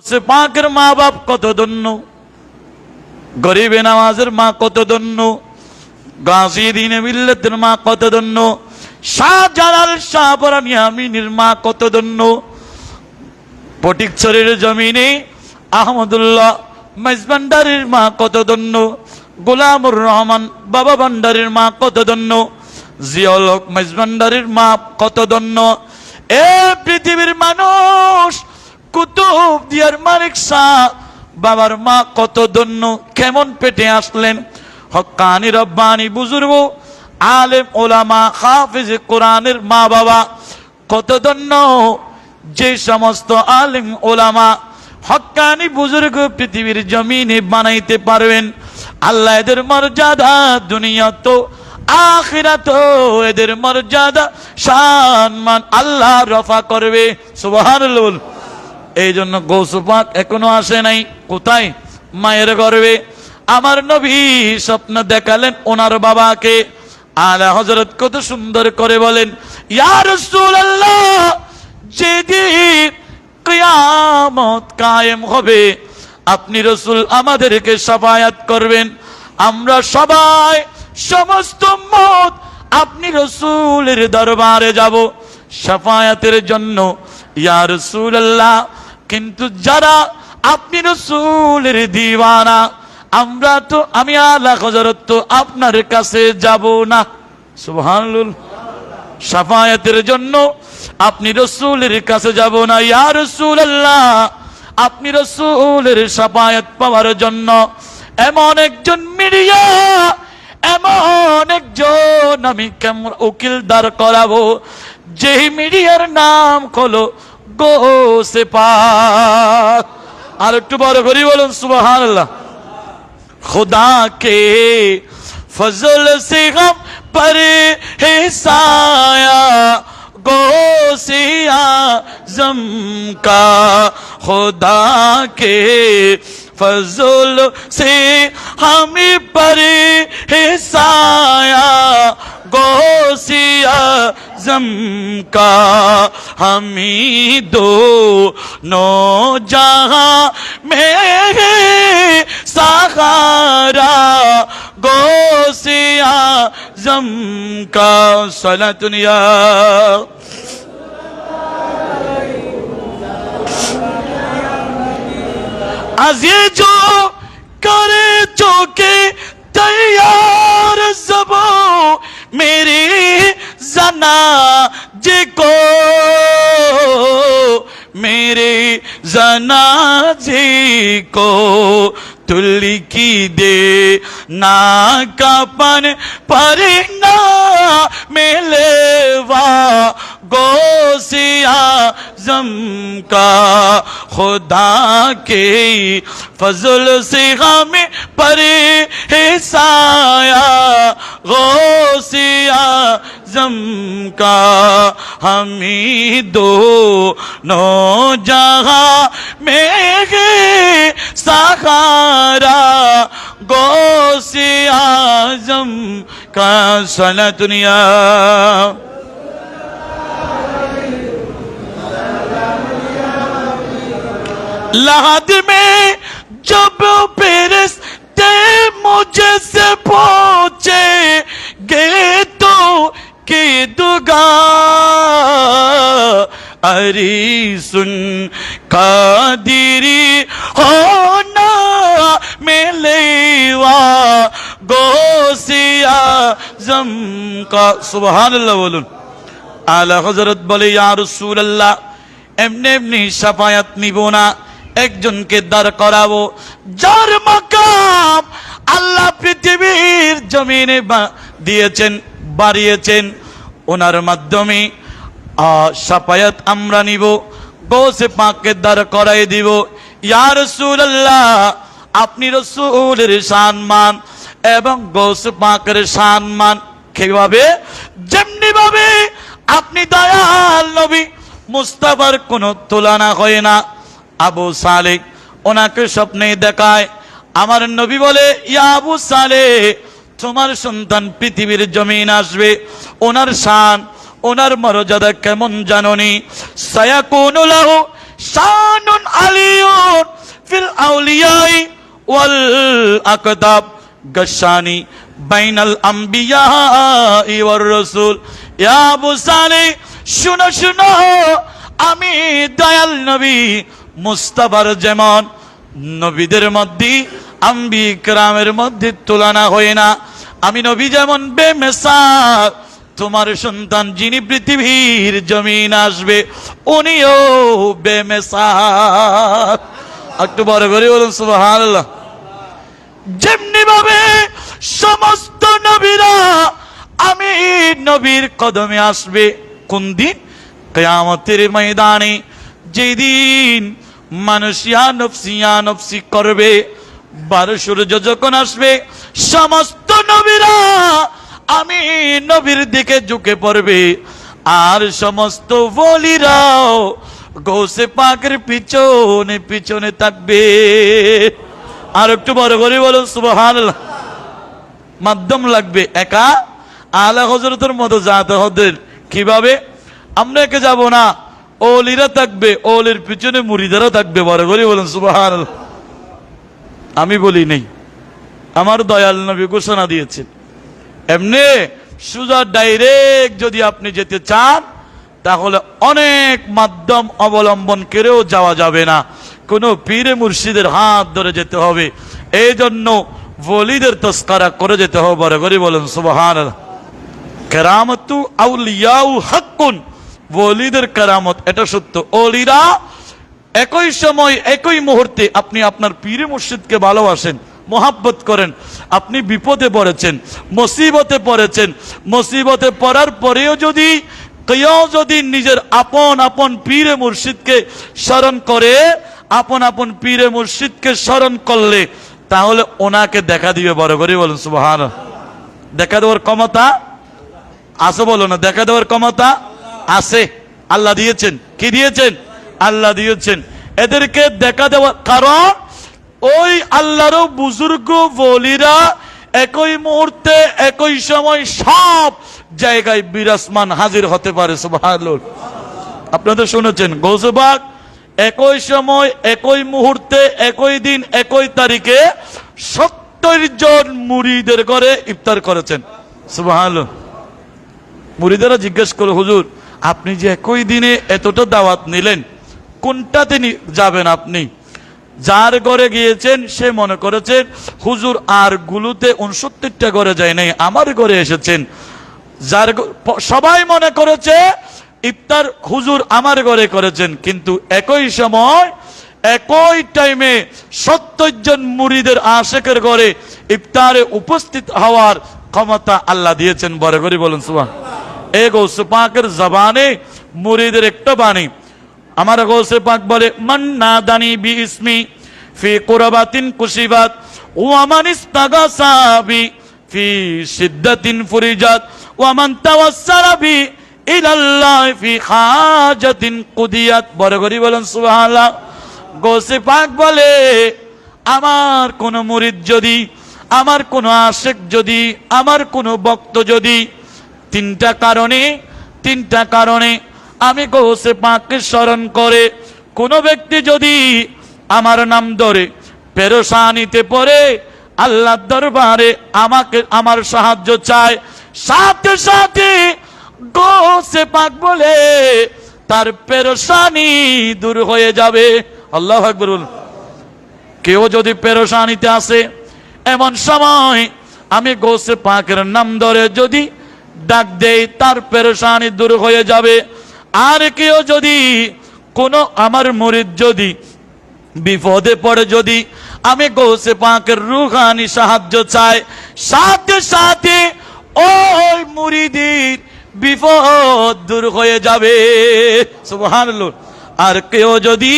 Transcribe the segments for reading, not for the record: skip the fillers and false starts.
সে পাকের মা বাপ কত ধন্য, গরিবে নামাজের মা কত ধন্য, গাজী দিনে মিল্লাতের মা কত ধন্য, শাহজালাল শাহপরানী আমিনীর মা কত ধন্য, ফটিকছড়ির জমিনে আহমদুল্লাহ মেজভান্ডারির মা কত ধন্য, গোলামুর রহমান বাবা ভান্ডারির মা কত ধন্য, জিয়াউল হক মেজভান্ডারির মা কত ধন্য। এ পৃথিবীর মানুষ, কুতুব দিয়ার মালিক শাহ বাবার মা কত ধন্য, কেমন পেটে আসলেন। হক্কানি রব্বানি বুজুর্গ আলেম ওলামা হাফিজ কোরআনের মা বাবা কত ধন্য। যে সমস্ত আলেম ওলামা হক্কানি বুজুর্গ পৃথিবীর জমিনে বানাইতে পারবেন, আল্লাহ এদের মর্যাদা দুনিয়া তো আখিরাত এদের মর্যাদা সম্মান আল্লাহ রফা করবে। সুবহানাল্লাহ। এই জন্য গৌস পাক এখনো আসে নাই। কোথায়? মায়ের গর্ভে। আমার নবী স্বপ্ন দেখালেন ওনার বাবাকে। আলা হযরত কত সুন্দর করে বলেন, ইয়া রাসূলুল্লাহ, যেদিন কিয়ামত কায়েম হবে আপনি রাসূল আমাদেরকে শাফায়াত করবেন, আমরা সবাই সমস্ত উম্মত আপনি রাসূলের দরবারে যাব শাফায়াতের জন্য। ইয়া রাসূলুল্লাহ, কিন্তু যারা আপনি রাসূলের দিওয়ানা, আমরা তো আমি আলা হযরত তো আপনার কাছে যাব না। সুবহানাল্লাহ। শাফায়াতের জন্য আপনি রাসূলের কাছে যাব না। ইয়া রাসূলুল্লাহ, আপনি রাসূলের শাফায়াত পাওয়ার জন্য এমন একজন মিডিয়া, এমন একজন আমি কেমন উকিল দাঁড় করাবো, যেই মিডিয়ার নাম হলো গৌসে পাক। আর একটু বড় করে বলুন সুবহানাল্লাহ। खुदा के फजल से हम पर है साया गौसे आज़म का, खुदा के फजल से हमें पर है साया गौसे आज़म का, हमी दोनों जहां में सहारा गौसे आज़म का। सलातुन या अज़ीज़ो करे चौके तैयार ज़बो मेरी जनाजे को, मेरे जनाजे को तुली की दे ना कपन पर ना मिलेवा गौसे आज़म का, खुदा के फजल से हमें पर है साया गौसे आज़म का, हमी दोनों जहां में सहारा गौसे आज़म का। सलातुन या लहद में जब फरिश्ते मुझे से पहुंचे गए तो के दुगा, अरे सुन कादिरी होना मिलेवा गौसे आज़म का। सुबहानाल्लाह बोलुन। आला हज़रत बोले, या রাসূলুল্লাহ, এমনি এমনি শাফায়াত নিব না, একজনকে দাঁড় করাবো যার মাকাম আল্লাহ পৃথিবীর জমিনে দিয়েছেন, বাড়িয়েছেন, ওনার মাধ্যমে শাফায়াত আমরা নিব, গৌসে পাককে দাঁড় করাই দিব। ইয়া রাসূলুল্লাহ, আপনি রাসূলের সম্মান এবং গৌসে পাকের সম্মান কিভাবে? যেমনি ভাবে আপনি দয়াল নবী মুস্তাফার কোনো তুলনা হয় না। আবু সালেহ ওনাকে স্বপ্নে দেখায়, আমার নবী বলে, ইয়া আবু সালেহ, তোমার সন্তান পৃথিবীর জমিন আসবে, ওনার শান ওনার মর্যাদা কেমন জাননি? সায়াকুনু লাহু শানুন আলিয়ুন আউলিয়াই ওয়াল আকতাব গাশানি বাইনাল আম্বিয়া ওয়ার রাসূল। ইয়া আবু সালেহ, শুনো শুনো, আমি দয়াল নবী মুস্তাফার যেমন নবীদের মধ্যে আম্বি কিরামের মধ্যে তুলনা হয় না, আমি নবী যেমন বেমিসাল, তোমার সন্তান যিনি পৃথিবীর জমিন আসবে উনিও বেমিসাল। একটু বড় করে বলুন সুবহানাল্লাহ। যেমনি ভাবে সমস্ত নবীরা আমি নবীর কদমে আসবে, কোন দিন? কিয়ামতের ময়দানে, যেদিন মানুষ ইয়া নফসি করবে, 12 সূর্য যখন আসবে সমস্ত নবীরা আমি নবীর দিকে ঝুঁকে পড়বে, আর সমস্ত ওলিরাও গৌসে পাকের পিছনে পিছনে থাকবে। আর একটু বড় করে বলুন সুবহানাল্লাহ। মাধ্যম লাগবে একা আলা হযরতের মতো জাতে হদের। কিভাবে? আমরা একে যাব না, ওলিরা থাকবে, ওলির পিছনে মুরিদারা থাকবে। বড় করে বলুন সুবহানাল্লাহ। আমি বলি নেই, আমার দয়াল নবী ঘোষণা দিয়েছেন। এমনি সোজা ডাইরেক্ট যদি আপনি যেতে চান তাহলে অনেক মাধ্যম অবলম্বন করেও যাওয়া যাবে না, কোনো পীরে মুর্শিদের হাত ধরে যেতে হবে। এই জন্য ওলিদের তস্করা করে যেতে হবে। বড় করে বলুন সুবহানাল্লাহ। কেরামতু আউলিয়াউ হাক্কুন, ওলিদের কেরামত এটা সত্য। ওলিরা একই সময় একই মুহূর্তে, আপনি আপনার পীরে মুর্শিদকে ভালোবাসেন, মোহাব্বত করেন, আপনি বিপদে পড়েছেন, মুসিবতে পড়েছেন, মুসিবতে পড়ার পরেও যদি কেউ যদি নিজের আপন আপন পীরে মুর্শিদকে স্মরণ করে, আপন আপন পীরে মুর্শিদকে স্মরণ করলে তাহলে ওনাকে দেখা দিবে। বড় করে বলুন সুবহানাল্লাহ। দেখা দেওয়ার ক্ষমতা আছে, বলো না? দেখা দেওয়ার ক্ষমতা আছে, আল্লাহ দিয়েছেন। কি দিয়েছেন? আল্লাহ দিয়েছেন। এদেরকে দেখা দেওয়ার কারণ ওই আল্লাহরও বুজুর্গ ওলিরা একই মুহূর্তে একই সময় সব জায়গায় বিরাজমান হাজির হতে পারে। সুবহানাল্লাহ। আপনাদের শুনেছেন গৌসে পাক একই সময় একই মুহূর্তে একই দিন একই তারিখে 70 জন মুরিদের ঘরে ইফতার করেছেন। সুবহানাল্লাহ। মুরিদেরা জিজ্ঞেস করল, হুজুর আপনি যে একই দিনে এতটা দাওয়াত নিলেন, কোনটাতে যাবেন আপনি? যার ঘরে গিয়েছেন সে মনে করেছেন হুজুর আর গুলোতে 69টা ঘরে যায় নাই, আমার ঘরে এসেছেন। যার সবাই মনে করেছে ইফতার হুজুর আমার ঘরে করেছেন, কিন্তু একই সময় একই টাইমে 70 জন মুরিদের আশেকের ঘরে ইফতারে উপস্থিত হওয়ার ক্ষমতা আল্লাহ দিয়েছেন। বড় করে বলুন সুবহানাল্লাহ। এই গৌসে পাকের জবানে মুরিদের একটা বাণী। আমার গৌসে পাক বলে, মান নাদানি বি ইসমি ফি কুরবাতিন কুশিবাত ওয়া মান ইস্তাগাসা বি ফি শিদ্দাতিন ফুরিজাত ওয়া মান তাওয়াসসালা বি ইলাল্লাহ ফি হাজাতিন কুদিয়াত। বড় করে বলেন সুবহানাল্লাহ। গৌসে পাক বলে, আমার কোন মুরিদ যদি, আমার কোন আশিক যদি, আমার কোন ভক্ত যদি তিনটা কারণে আমি গৌসে পাককে স্মরণ করে, কোন ব্যক্তি যদি আমার নাম ধরে পেরেশানিতে পড়ে আল্লাহর দরবারে আমার সাহায্য চায়, সাথে সাথে গৌসে পাক বলে তার পেরেশানি দূর হয়ে যাবে। আল্লাহু আকবার। কেউ যদি পেরেশানিতে আসে, এমন সময় আমি গৌসে পাকের নাম ধরে যদি ডাক দেই, তার পেরেশানি দূর হয়ে যাবে। আর কেউ যদি কোনো আমার মুরিদ যদি বিপদে পড়ে, যদি আমি গৌসে পাকের রুহানি সাহায্য চাই, সাথে সাথে ওই মুরিদের বিপদ দূর হয়ে যাবে। সুবহানাল্লাহ। আর কেউ যদি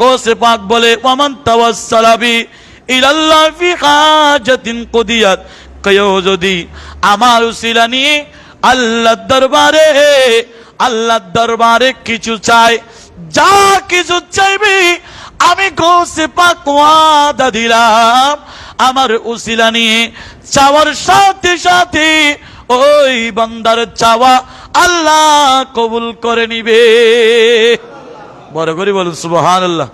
গৌসে পাক বলে, ওয়ামান তাওয়াসসালা বি ইলাল্লাহ ফি হাজাতিন কুদিয়াত, কেউ যদি আমার উসিলা নিয়ে আল্লাহর দরবারে কিছু চাই, যা কিছু চাইবি আমি গৌসে পাক ওয়াদা দিলাম, আমার উসিলা নিয়ে চাওয়ার সাথে সাথে ওই বান্দার চাওয়া আল্লাহ কবুল করে নিবে। বড় করে বলুন সুবহানাল্লাহ।